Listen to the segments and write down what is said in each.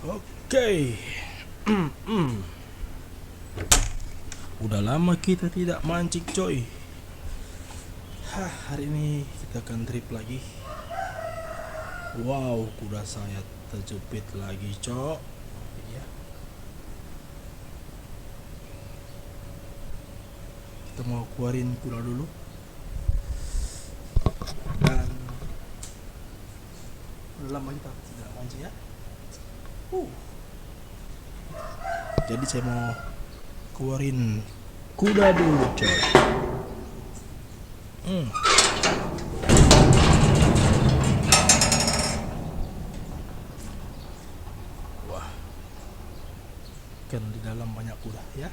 Oke. Udah lama kita tidak mancing coy. Hari ini kita akan trip lagi. Wow, kuda saya terjepit lagi cok. Iya. Kita mau keluarin kuda dulu. Dan udah lama kita tidak mancing ya. Jadi saya mau keluarin kuda dulu coy. Wah, kan di dalam banyak kuda ya.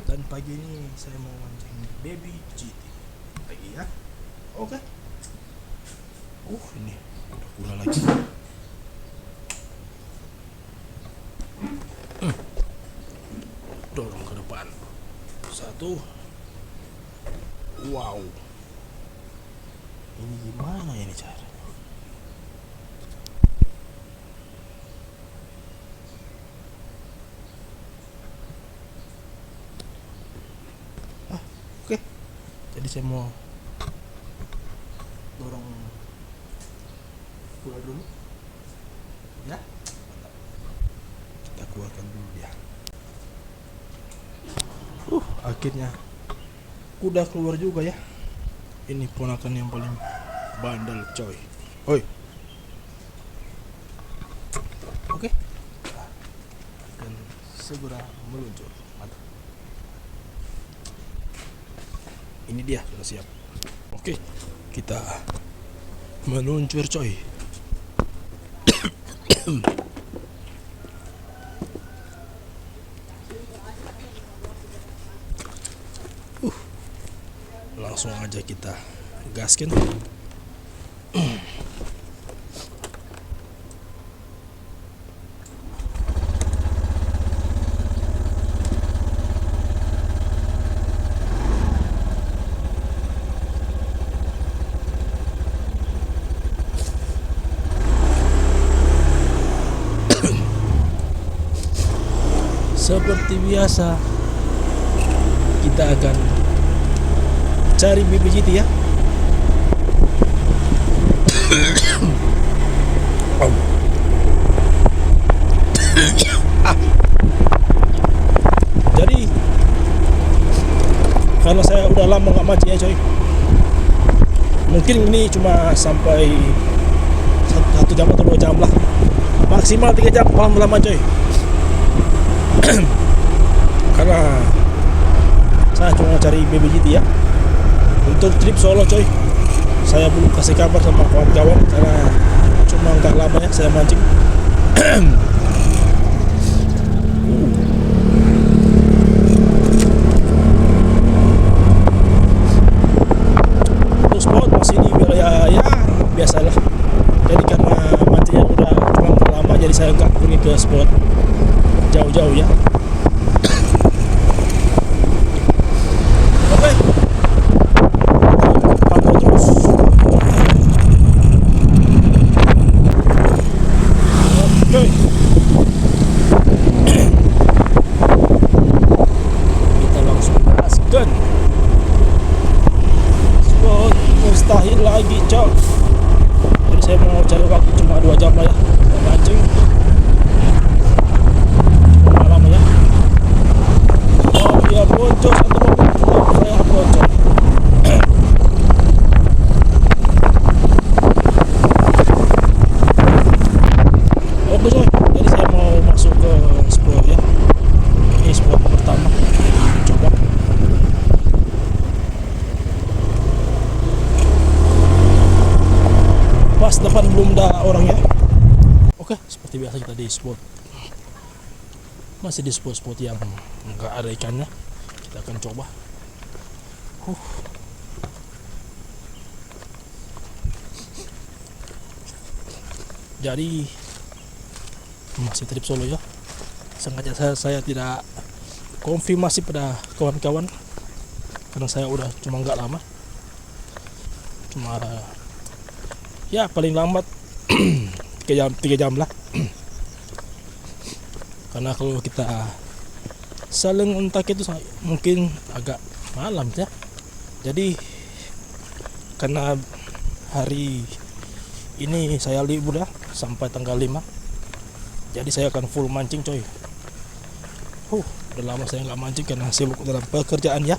Dan pagi ini saya mau mancing baby GT pagi ya. Oke. Ini ada kuda lagi. Dorong ke depan. Satu. Wow. Ini gimana ini cara? Oke. Jadi saya mau dorong kuda dulu. Ya. Kita keluarkan dulu dia. Akhirnya kuda keluar juga ya. Ini ponakan yang paling bandel coy. Oi. Oke. Dan segera meluncur. Mantap. Ini dia sudah siap. Oke, kita meluncur coy. Langsung aja kita gaskin. Seperti biasa kita akan cari BBGT ya. Jadi karena saya udah lama nggak mancing ya coy, mungkin ini cuma sampai 1 jam atau 2 jam lah, maksimal 3 jam paling lama coy. Karena saya cuma cari BBGT ya. Untuk trip solo coy, saya belum kasih kabar sama kawan-kawan karena cuma nggak lama ya saya mancing. Untuk spot masih di wilayah ya biasalah. Jadi karena mancingnya udah cuma nggak lama, jadi saya nggak pergi ke spot jauh-jauh ya. Kita langsung gaskan. Spot mustahil lagi cok. Jadi saya mau cari waktu cuma 2 jam lah ya mancing. Malam ya. Oh dia bocor satu mobil, saya bocor. Oke coy, jadi saya mau masuk ke spot ya. Ini spot pertama. Coba. Pas depan belum ada orang ya. Oke, seperti biasa kita di spot. Masih di spot-spot yang enggak ada ikannya. Kita akan coba. Jadi masih trip solo ya. Sengaja saya tidak konfirmasi pada kawan-kawan karena saya udah cuma nggak lama, cuma ya paling lambat 3 jam lah. Karena kalau kita saling untak itu mungkin agak malam ya. Jadi karena hari ini saya libur ya sampai tanggal 5. Jadi saya akan full mancing coy. Udah lama saya nggak mancing karena sibuk dalam pekerjaan ya.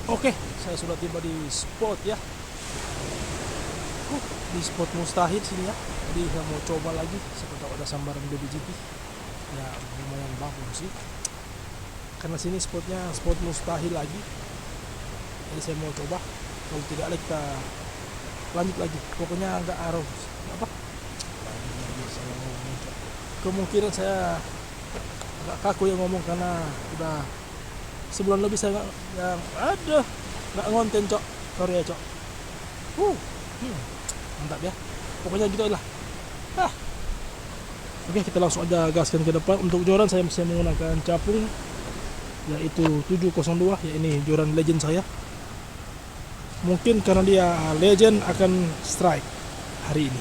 Oke, saya sudah tiba di spot ya. Di spot mustahil sini ya. Jadi saya mau coba lagi siapa tahu ada sambaran BBJT. Ya lumayan bagus sih. Karena sini spotnya spot mustahil lagi. Jadi saya mau coba. Kalau tidak kita lanjut lagi. Pokoknya agak harus apa? Kemungkinan saya agak kaku yang ngomong karena udah sebulan lebih saya nggak ngonten cok, sorry ya cok. Mantap ya, pokoknya gitu lah. Oke, kita langsung aja gaskan ke depan. Untuk joran saya masih menggunakan capung yaitu 702 ya, ini joran legend saya. Mungkin karena dia legend akan strike hari ini.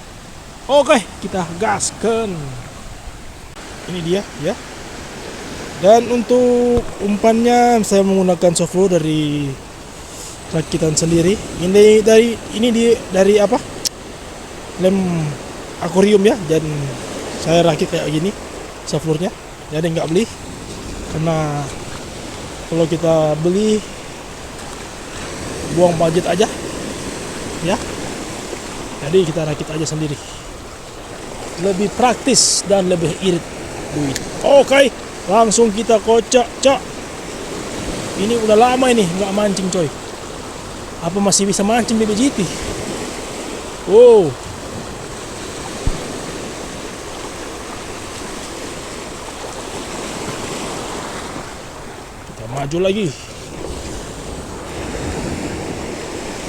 Oke, kita gaskan. Ini dia ya. Dan untuk umpannya saya menggunakan softflow dari rakitan sendiri. Ini dari apa? Lem akuarium ya. Dan saya rakit kayak gini softflownya. Jadi nggak beli karena kalau kita beli buang budget aja ya. Jadi kita rakit aja sendiri. Lebih praktis dan lebih irit duit. Oke. Langsung kita kocok, cok. Ini udah lama ini nggak mancing, coy. Apa masih bisa mancing BBJT? Wow. Kita maju lagi.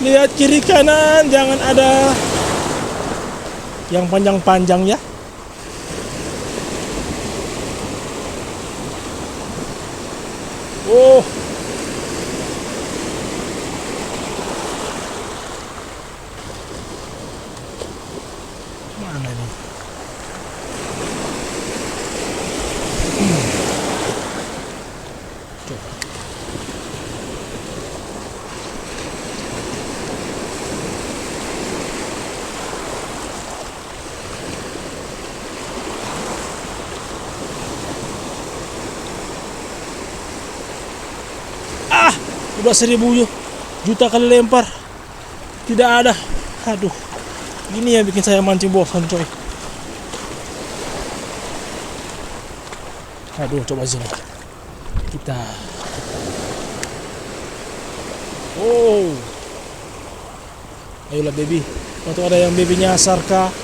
Lihat kiri kanan, jangan ada yang panjang-panjang ya. Oh, mana ini? Coba. Udah 1.000 juta kali lempar tidak ada. Aduh, ini yang bikin saya mancing bosan coy. Aduh, coba sini kita. Oh, ayolah baby, atau ada yang baby nyasar kah?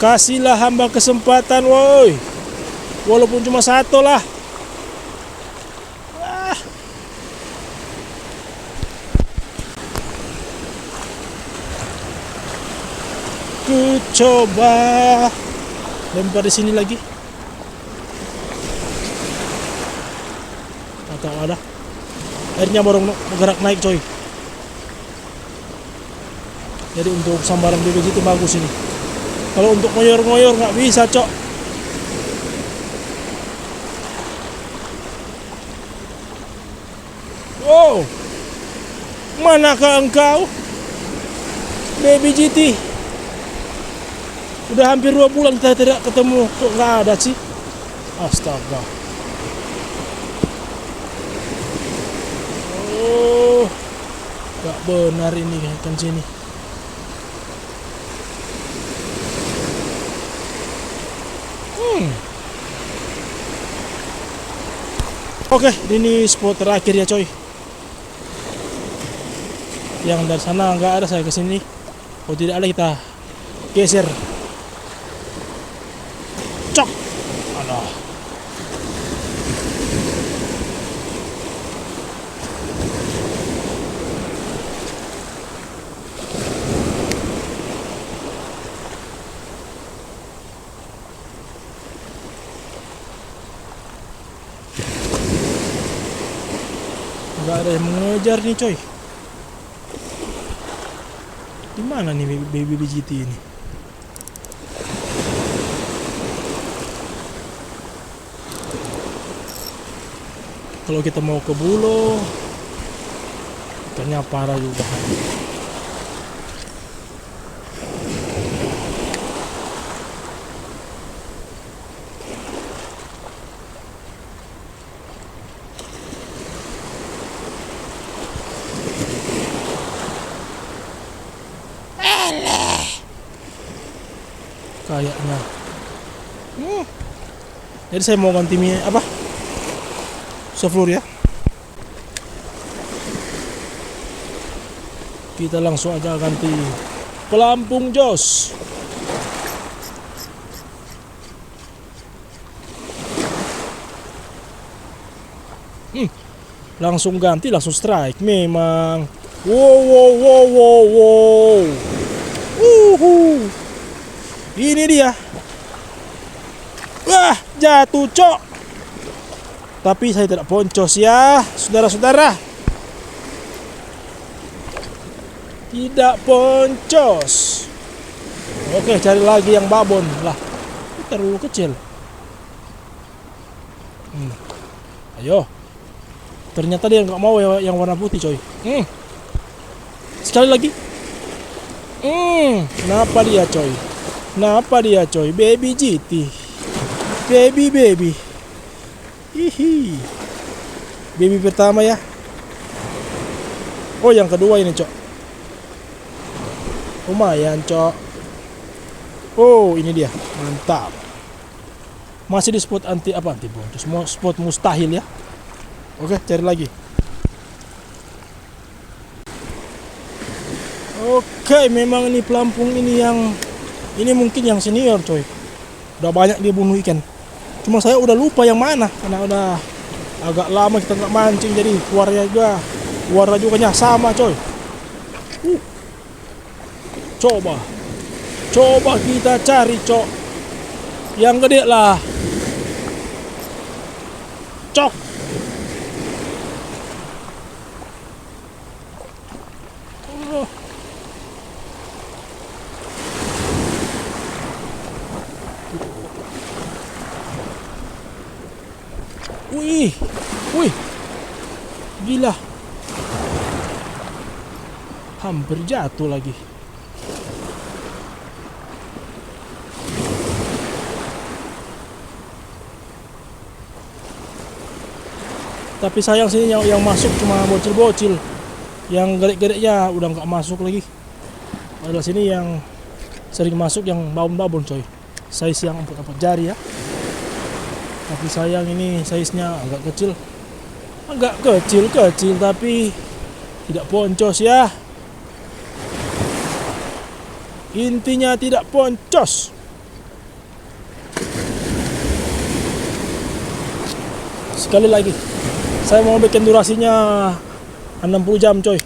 Kasihlah hamba kesempatan woi, walaupun cuma satu lah. Ku coba lempar di sini lagi. Atau ada airnya baru bergerak naik coy. Jadi untuk sambaran BBJ itu bagus ini. Kalau untuk ngoyor-ngoyor nggak bisa cok. Wow, manakah engkau BBJT? Udah hampir 2 bulan kita tidak ketemu, kok nggak ada sih? Astaga. Oh, nggak benar ini kan sini. Oke, ini spot terakhir ya coy. Yang dari sana nggak ada, saya kesini. Oh tidak ada, kita geser. Cok. Alah. nggak ada yang mengejar nih coy. Di mana nih baby GT ini? Kalau kita mau ke Bulo, ikannya parah juga. Kayaknya. Jadi saya mau ganti apa? Soflur ya. Kita langsung aja ganti pelampung jos. Langsung ganti, langsung strike memang. Wow. Ini dia. Wah, jatuh cok. Tapi saya tidak boncos ya, saudara-saudara. Tidak boncos. Oke, cari lagi yang babon. Lah, ini terlalu kecil. Ayo. Ternyata dia nggak mau yang warna putih coy. Sekali lagi. Kenapa dia coy? Baby GT. Baby. Hihi. Baby pertama ya. Oh, yang kedua ini cok. Lumayan cok. Oh, ini dia. Mantap. Masih di spot anti boncos. Spot mustahil ya. Oke, cari lagi. Oke, memang ini pelampung ini mungkin yang senior coy. Udah banyak dia bunuh ikan. Cuma saya udah lupa yang mana karena udah agak lama kita nggak mancing, jadi warna juga sama coy. Coba kita cari cok yang gede lah. Cok. Wih, gila, hampir jatuh lagi. Tapi sayang sini yang masuk cuma bocil-bocil, yang gede-gedenya udah nggak masuk lagi. Adalah sini yang sering masuk yang babon-babon coy, size yang 4 jari ya. Tapi sayang ini size-nya agak kecil tapi tidak boncos ya. Intinya tidak boncos. Sekali lagi, saya mau bikin durasinya 60 jam coy.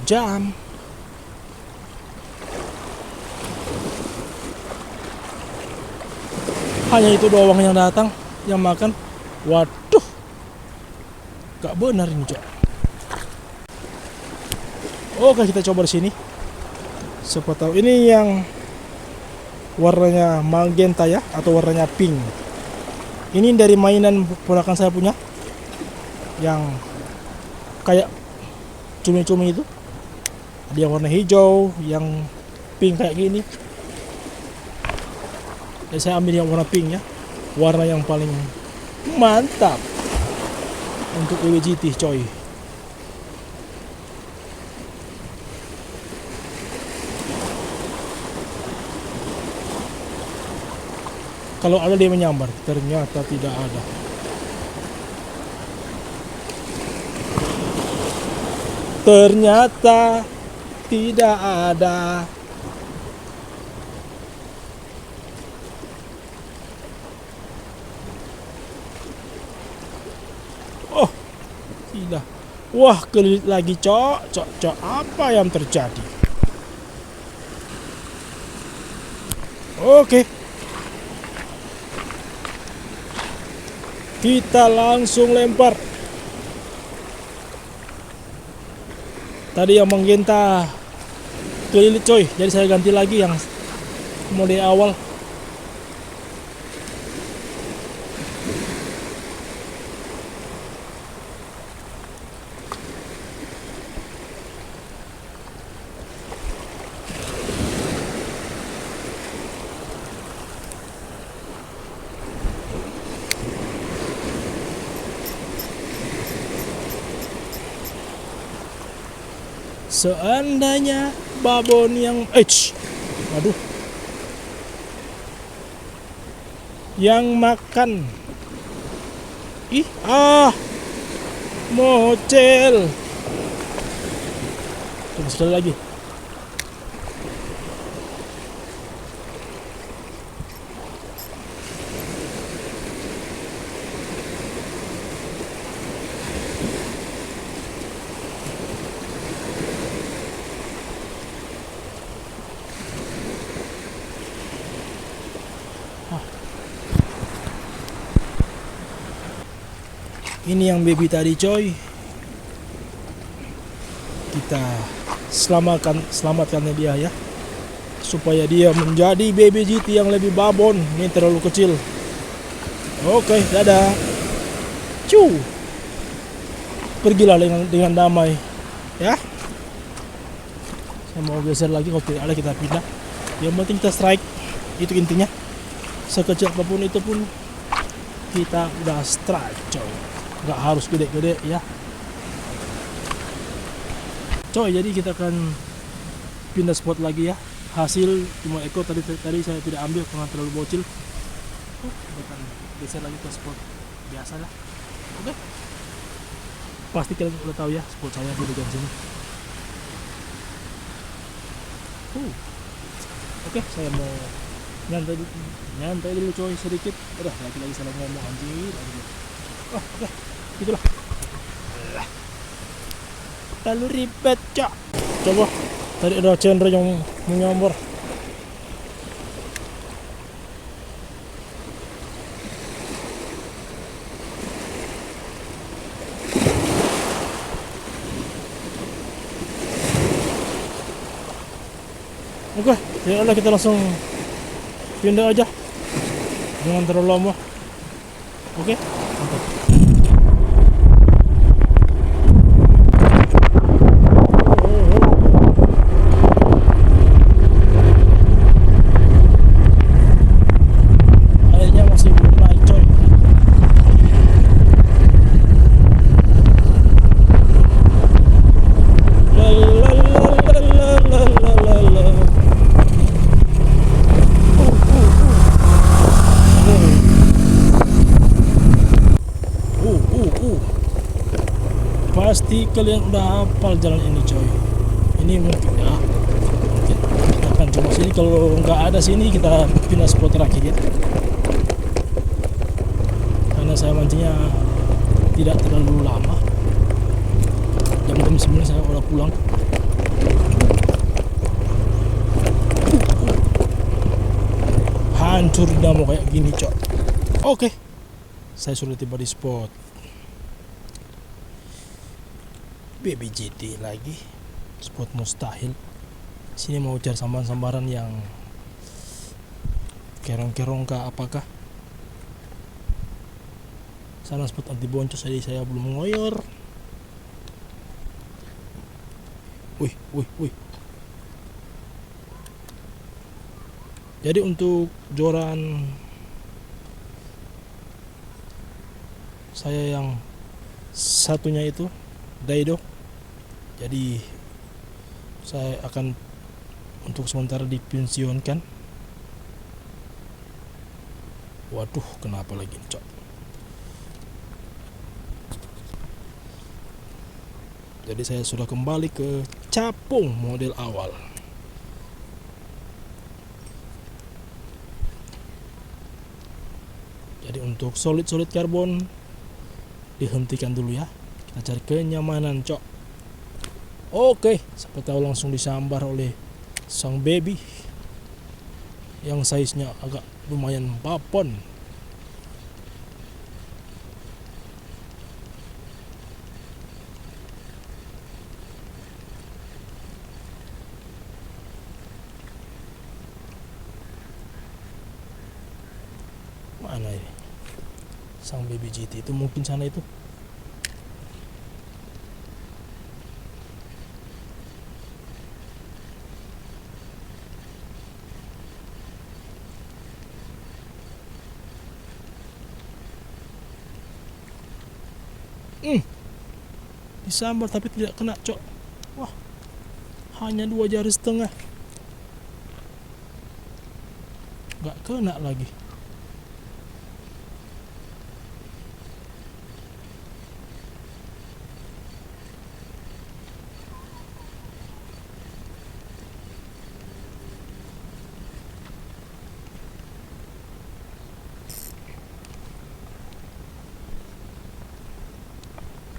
Jam. Hanya itu doang yang datang, yang makan. Waduh, gak benar ini cok. Oke, kita coba di sini. Siapa tahu ini yang warnanya magenta ya, atau warnanya pink. Ini dari mainan ponakan saya punya, yang kayak cumi-cumi itu. Ada yang warna hijau, yang pink kayak gini. Dan saya ambil yang warna pink ya, warna yang paling mantap untuk WWGT coy. Kalau ada dia menyambar, ternyata tidak ada. Ternyata tidak ada. Oh, tidak. Wah, kelilit lagi cok. Apa yang terjadi? Oke. Kita langsung lempar. Tadi yang menggenta kelilit coy, jadi saya ganti lagi yang mode awal. Seandainya babon yang aduh, yang makan mocel. Coba sekali lagi. Ini yang baby tadi coy. Kita selamatkan dia ya, supaya dia menjadi baby GT yang lebih babon. Ini terlalu kecil. Oke, dadah. Pergilah dengan damai ya. Saya mau geser lagi, kalau tidak ada kita pindah. Yang penting kita strike, itu intinya. Sekecil apapun itu pun kita udah strike coy. Nggak harus gede-gede ya coy. Jadi kita akan pindah spot lagi ya. Hasil cuma ekor tadi saya tidak ambil karena terlalu bocil. Kita akan geser lagi ke spot biasa lah. Oke, pasti kalian udah tahu ya spot saya di bagian sini. Oke, saya mau nyantai dulu coy sedikit. Udah lagi salah ngomong anjir. Oke, gitulah. Terlalu ribet cok. Coba tadi ada cendera yang menyambar. Oke, ya kita langsung pindah aja, jangan terlalu lama. Oke, mantap. Pasti kalian udah hafal jalan ini coy. Ini mungkin ya, kita akan coba sini. Kalau nggak ada sini kita pindah spot terakhir ya, karena saya mancingnya tidak terlalu lama. Jam 9 saya udah pulang. Hancur dinamo kayak gini coy. Oke, saya sudah tiba di spot baby GT lagi, spot mustahil. Sini mau cari sambaran yang kerong-kerong kah apakah. Sana spot anti boncos, jadi saya belum ngoyor. Wih. Jadi untuk joran saya yang satunya itu Daido. Jadi saya akan untuk sementara dipensiunkan. Waduh, kenapa lagi cok? Jadi saya sudah kembali ke capung model awal. Jadi untuk solid karbon dihentikan dulu ya. Kita cari kenyamanan cok. Oke, siapa tahu langsung disambar oleh sang baby yang size-nya agak lumayan babon. Mana ini sang baby GT itu? Mungkin sana itu. Disambar tapi tidak kena, cok. Wah, hanya 2 jari setengah, nggak kena lagi.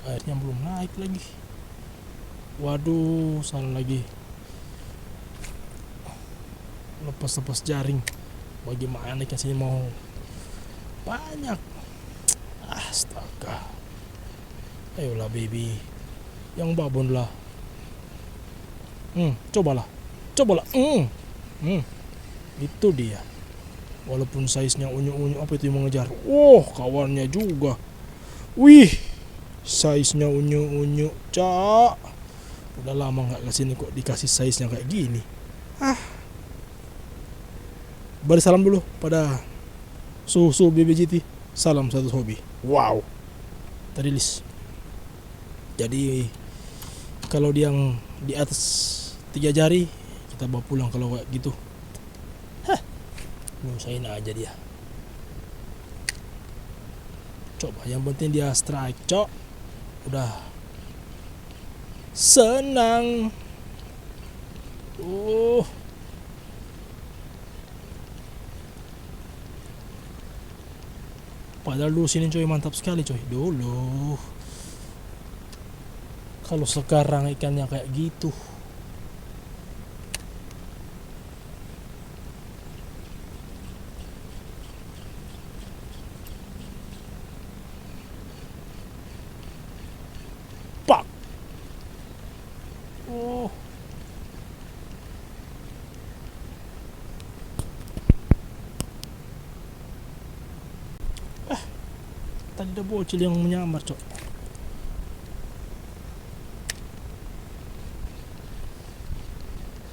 Airnya belum naik lagi. Waduh, salah lagi. Lepas jaring. Bagaimana ikan sini mau banyak? Astaga. Ayolah baby, yang babon lah. Cobalah. Itu dia. Walaupun size-nya unyu-unyu, apa itu yang mengejar? Kawannya juga. Wih, size-nya unyu-unyu, cak. Udah lama nggak kesini kok dikasih size-nya kayak gini. Beri salam dulu pada suhu BBGT. Salam satu hobi. Wow, terilis. Jadi kalau dia yang di atas 3 jari kita bawa pulang kalau kayak gitu. Nyusahin aja dia. Coba yang penting dia strike, cok. Udah senang. Padahal dulu sini coy mantap sekali coy dulu. Kalau sekarang ikannya kayak gitu. Pak. Tadi ada bocil yang menyamar, cok.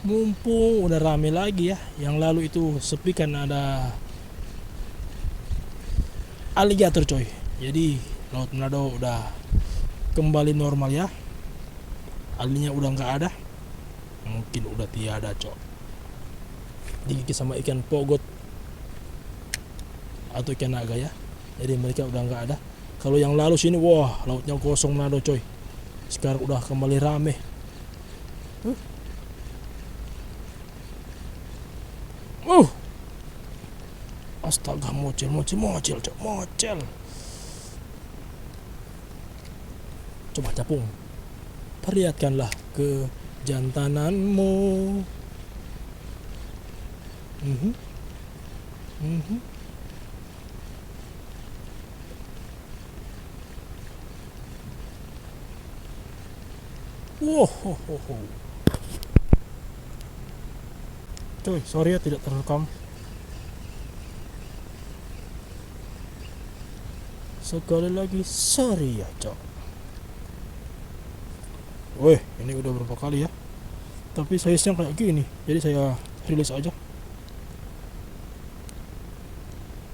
Mumpung udah rame lagi ya. Yang lalu itu sepi kan ada aligator, coy. Jadi Laut Manado udah kembali normal ya. Alinya udah nggak ada. Mungkin udah tiada, cok. Digigit sama ikan pogot atau ikan naga ya. Jadi mereka udah nggak ada. Kalau yang lalu sini, wah, lautnya kosong Manado, coy. Sekarang udah kembali rame. Astaga, mocel, cok, mocel. Coba capung. Perlihatkanlah kejantananmu. Coy, sorry ya tidak terekam. Sekali lagi sorry ya, cok. Weh, ini udah berapa kali ya? Tapi size-nya kayak gini, jadi saya rilis aja.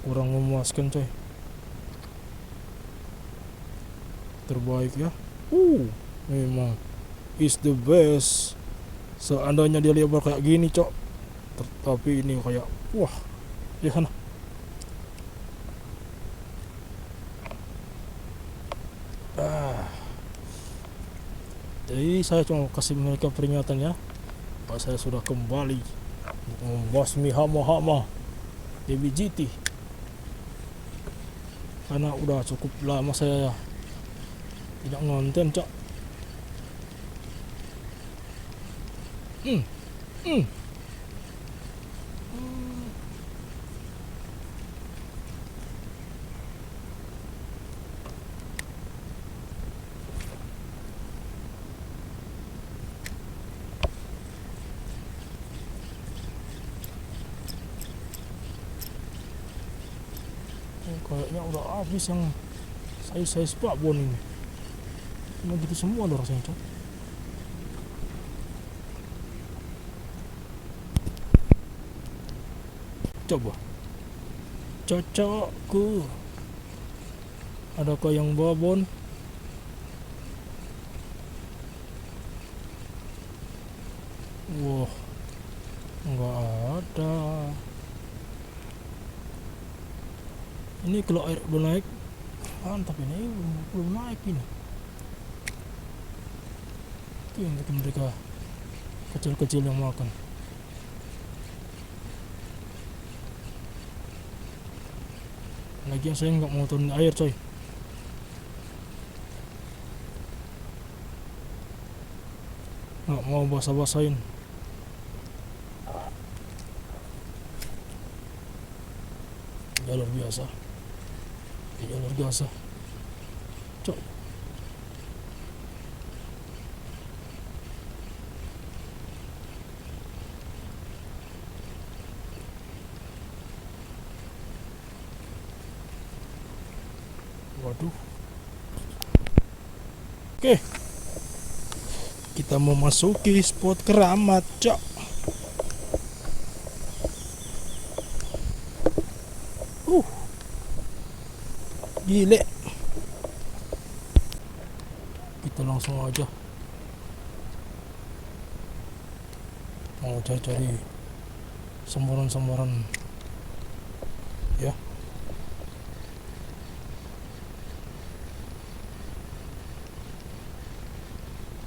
Kurang memuaskan, coy. Terbaik ya. Memang is the best. Seandainya dia lebar kayak gini, cok. Tapi ini kayak wah, di sana. Jadi saya cuma kasih mereka peringatan ya, bahwa saya sudah kembali membasmi hama-hama BBGT. Karena udah cukup lama saya tidak ngonten, cok. Kayaknya udah habis yang size babon ini. Cuma gitu semua loh rasanya, Cok. Coba. Cocokku. Adakah yang babon? Wah, nggak ada. Ini kalau air udah naik, mantap ini. Belum naik ini. Itu yang bikin mereka kecil-kecil yang makan. Lagian saya nggak mau turun air, coy. Nggak mau basah-basahin. Jalur biasa. Jalur biasa. Cok. Waduh. Oke. Kita memasuki spot keramat, Cok. Gile. Kita langsung aja mau cari-cari sembaran-sembaran ya.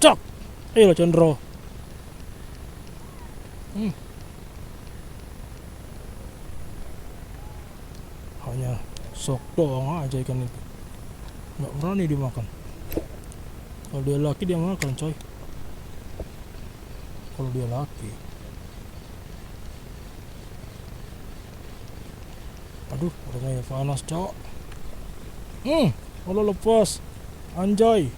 Cok. Ayo Condro. Hanya sok doang aja ikan itu, nggak berani dimakan. Kalau dia laki dia makan, coy. Kalau dia laki. Aduh, udah panas, cok. Kalau lepas, anjay.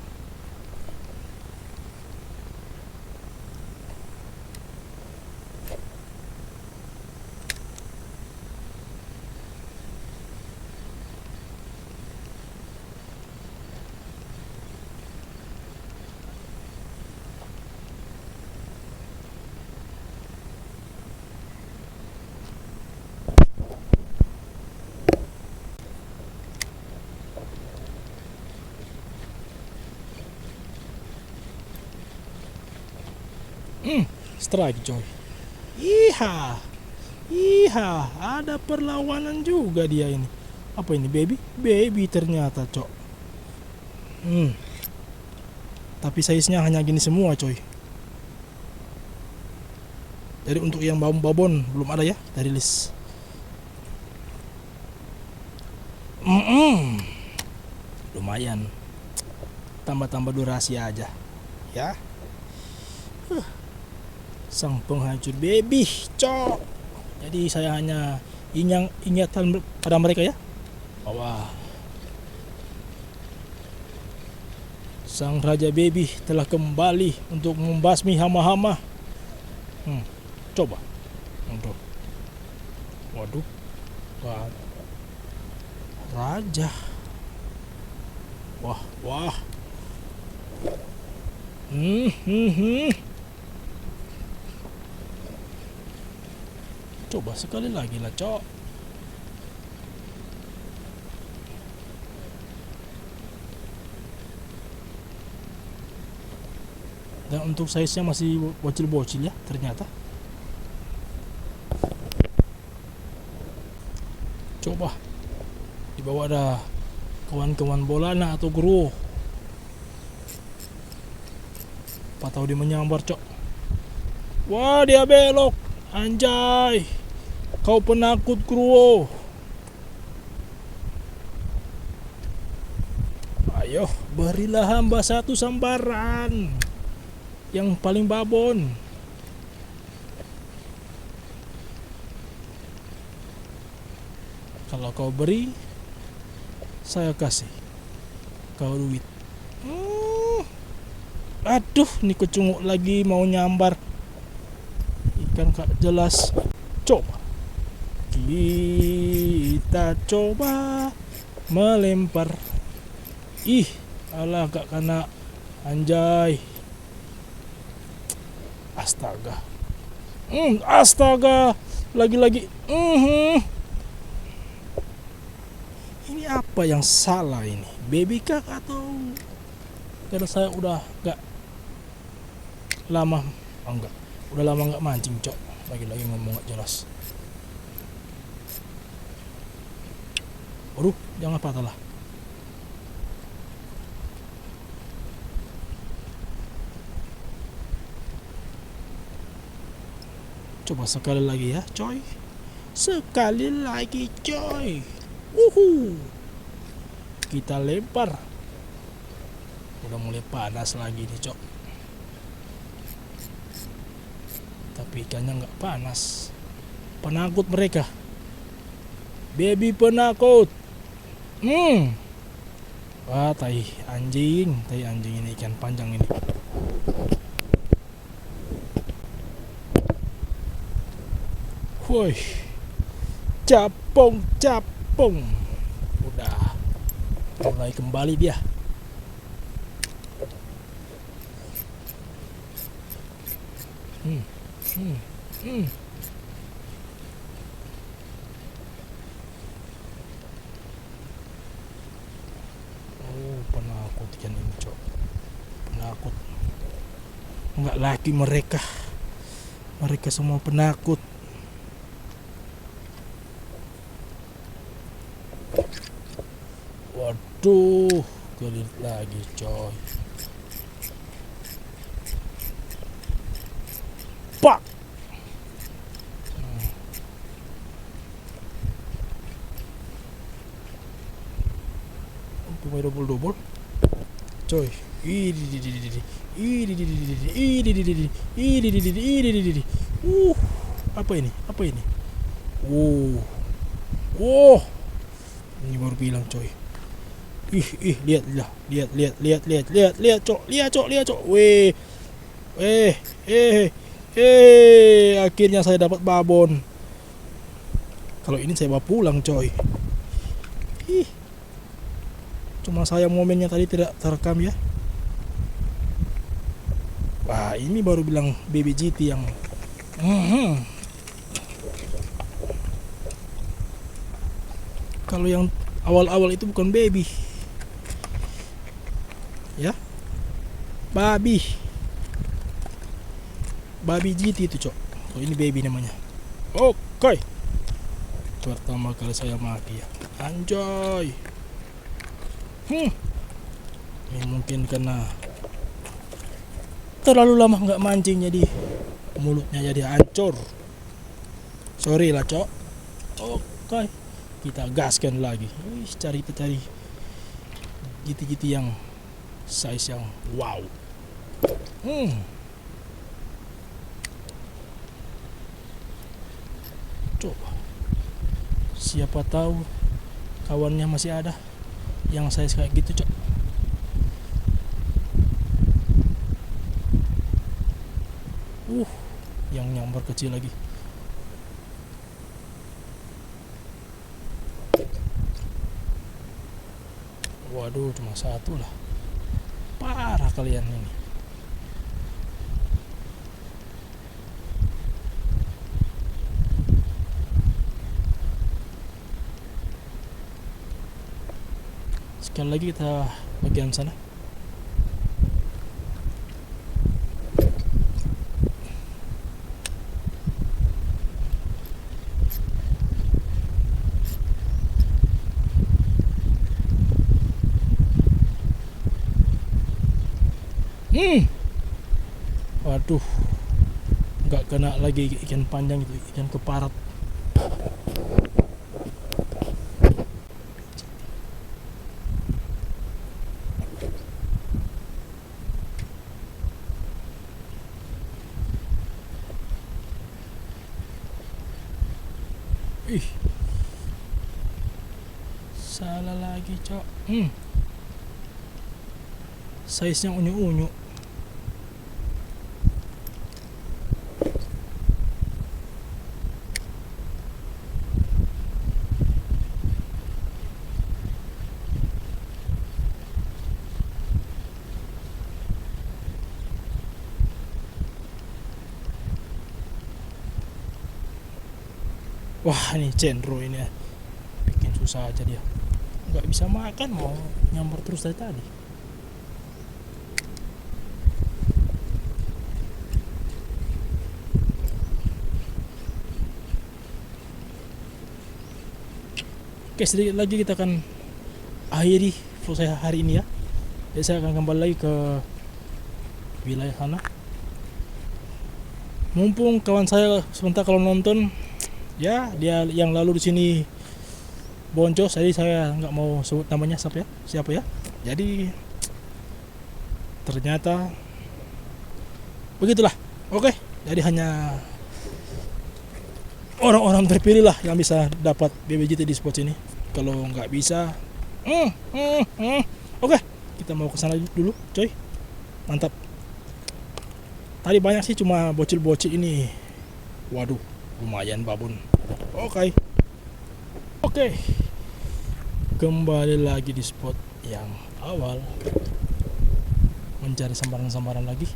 Strike, coy. Iha. Ada perlawanan juga dia ini. Apa ini, baby? Baby ternyata, cok. Tapi size-nya hanya gini semua, coy. Jadi untuk yang babon belum ada ya dari list. Lumayan. Tambah-tambah durasi aja. Ya. Sang penghancur baby, cok. Jadi saya hanya ingatan pada mereka ya, bahwa sang raja baby telah kembali untuk membasmi hama-hama. Coba. Waduh. Raja. Wah. Coba sekali lagi lah, cok. Dan untuk size-nya masih bocil-bocil ya ternyata. Coba di bawah ada kawan-kawan bolana atau guru. Apa tahu dia menyambar, cok. Wah, dia belok. Anjay. Kau penakut, Kruo. Ayo, berilah hamba satu sambaran yang paling babon. Kalau kau beri, saya kasih kau duit. Aduh, nih kecunguk lagi mau nyambar. Ikan gak jelas. Coba. Kita coba melempar. Ih, alah gak kena. Anjay. Astaga. Astaga. Lagi-lagi. Ini apa yang salah ini? Baby kah atau karena saya udah gak lama, enggak, udah lama nggak mancing, cok. Lagi-lagi ngomong gak jelas. Waduh, jangan patah lah. Coba sekali lagi ya, coy. Sekali lagi, coy. Kita lempar. Udah mulai panas lagi nih, cok. Tapi ikannya nggak panas. Penakut mereka. Baby penakut. Wah, tai anjing ini ikan panjang ini. Woi, capung. Udah mulai kembali dia. Oh, penakut ikan ini, cok. Penakut. Enggak lagi mereka. Mereka semua penakut. Waduh, gelit lagi, coy. Pak. Pemain double, coy. Apa ini? Ini baru bilang, coy. Lihat, cok. Akhirnya saya dapat babon. Kalau ini saya bawa pulang, coy. Cuma sayang momennya tadi tidak terekam ya. Wah, ini baru bilang baby GT yang kalau yang awal-awal itu bukan baby ya, babi GT itu, cok. Oh, ini baby namanya. Oke. Pertama kali saya mati ya. Anjay. Ini mungkin karena terlalu lama nggak mancing, jadi mulutnya jadi hancur. Sorry lah, cok. Oke, kita gaskan lagi. Cari GT yang size yang wow. Coba, siapa tahu kawannya masih ada yang size kayak gitu, cok. Yang nyambar kecil lagi. Waduh, cuma satu lah. Parah kalian ini. Sekali lagi kita bagian sana. Waduh, nggak kena lagi ikan panjang itu, ikan keparat. Salah lagi, cok. Size nya unyu-unyu. Wah, ini cendro ini ya. Bikin susah aja dia. Nggak bisa makan, mau nyamper terus dari tadi. Oke, sedikit lagi kita akan akhiri vlog saya hari ini ya. Jadi saya akan kembali lagi ke wilayah sana. Mumpung kawan saya sebentar kalau nonton, ya dia yang lalu di sini boncos, jadi saya nggak mau sebut namanya siapa ya. Jadi ternyata begitulah. Oke, jadi hanya orang-orang terpilih lah yang bisa dapat BBJT di spot ini. Kalau nggak bisa, oke, kita mau ke sana dulu, coy. Mantap. Tadi banyak sih, cuma bocil-bocil ini. Waduh, lumayan babon. Oke. Kembali lagi di spot yang awal. Mencari sambaran-sambaran lagi.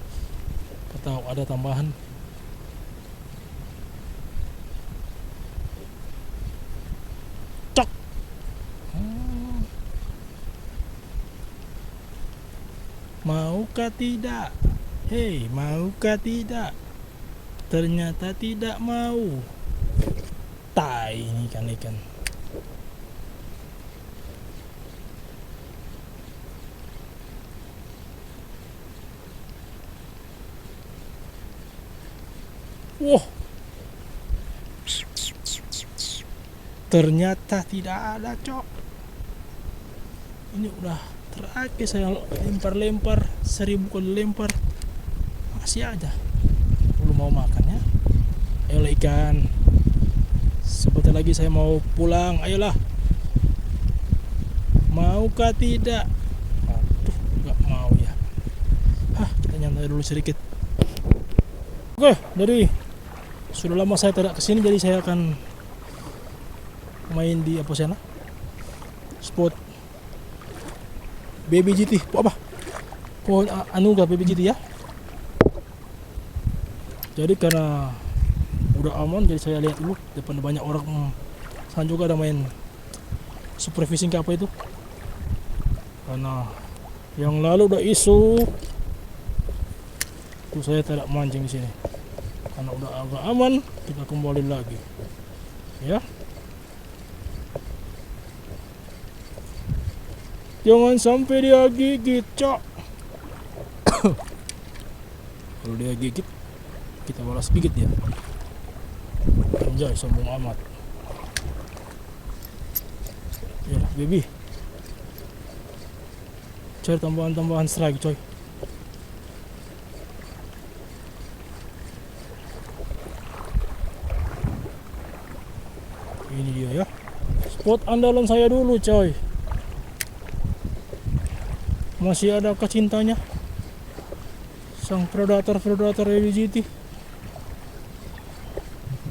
Atau ada tambahan. Maukah tidak? Hei, maukah tidak? Ternyata tidak mau. Tai ini ikan-ikan. Wah. Ternyata tidak ada, cok. Ini udah terakhir saya lempar 1000 kali lempar, masih aja belum mau makan ya. Ayolah ikan, sebentar lagi saya mau pulang, ayolah. Maukah tidak? Aduh, nggak mau ya. Kita nyantai dulu sedikit. Oke, jadi sudah lama saya tidak kesini, jadi saya akan main di apa sana, spot BBJT, apa? Pohon anugerah BBJT ya. Jadi karena udah aman, jadi saya lihat dulu depan banyak orang. Sana juga ada main super fishing apa itu. Karena yang lalu udah isu, tuh saya tidak mancing di sini. Karena udah agak aman, kita kembali lagi. Ya. Jangan sampai dia gigit, cok. Kalau dia gigit, kita balas gigit dia. Anjay, sombong amat. Ya, baby. Cari tambahan-tambahan strike, coy. Ini dia ya. Spot andalan saya dulu, coy. Masih ada cintanya sang predator BBJT?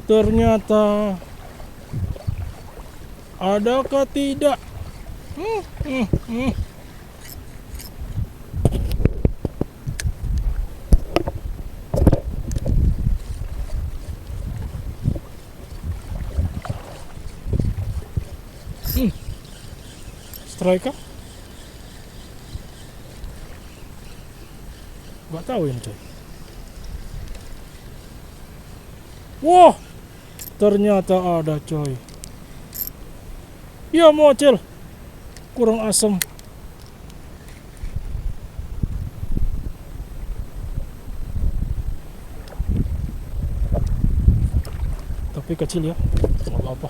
Ternyata adakah tidak? Strike kah? Gak tahu ini, coy. Wah, ternyata ada, coy. Ya mocel, kurang asem. Tapi kecil ya, nggak apa-apa.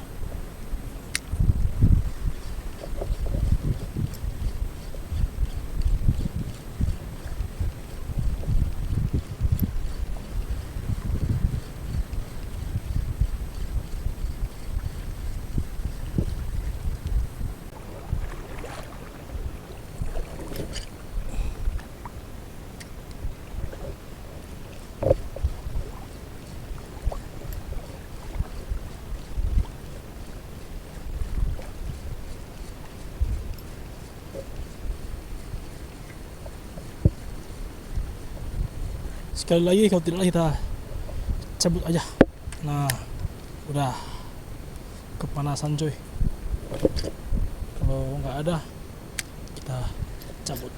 Sekali lagi, kalau tidak kita cabut aja. Nah, udah kepanasan coy. Kalau nggak ada kita cabut.